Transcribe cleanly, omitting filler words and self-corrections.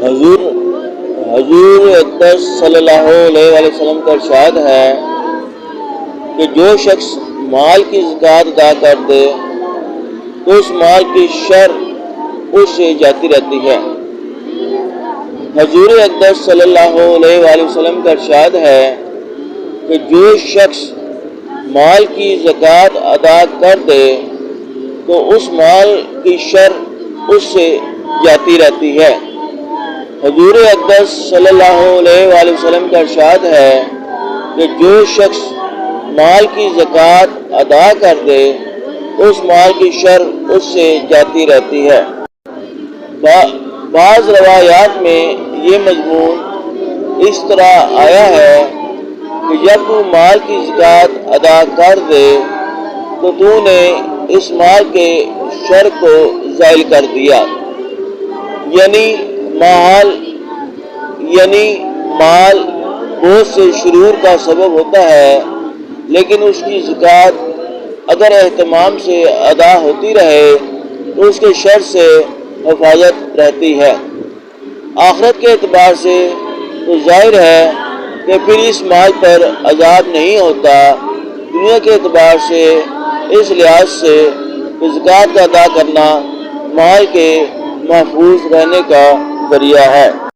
حضور حضور اقدس صلی اللہ علیہ وآلہ وسلم کا ارشاد ہے کہ جو شخص مال کی زکوٰۃ ادا کر دے تو اس مال کی شر اس سے جاتی رہتی ہے۔ حضور اقدس صلی اللہ علیہ وآلہ وسلم کا ارشاد ہے کہ جو شخص مال کی زکوٰۃ ادا کر دے تو اس مال کی شر اس سے جاتی رہتی ہے۔ حضور اقدس صلی اللہ علیہ وآلہ وسلم کا ارشاد ہے کہ جو شخص مال کی زکوٰۃ ادا کر دے تو اس مال کی شر اس سے جاتی رہتی ہے۔ بعض روایات میں یہ مضمون اس طرح آیا ہے کہ جب تو مال کی زکوٰۃ ادا کر دے تو نے اس مال کے شر کو زائل کر دیا، یعنی مال بہت سے شرور کا سبب ہوتا ہے، لیکن اس کی زکوٰۃ اگر اہتمام سے ادا ہوتی رہے تو اس کے شر سے حفاظت رہتی ہے۔ آخرت کے اعتبار سے تو ظاہر ہے کہ پھر اس مال پر عذاب نہیں ہوتا، دنیا کے اعتبار سے اس لحاظ سے کہ زکوٰۃ کا ادا کرنا مال کے محفوظ رہنے کا ذریعہ ہے۔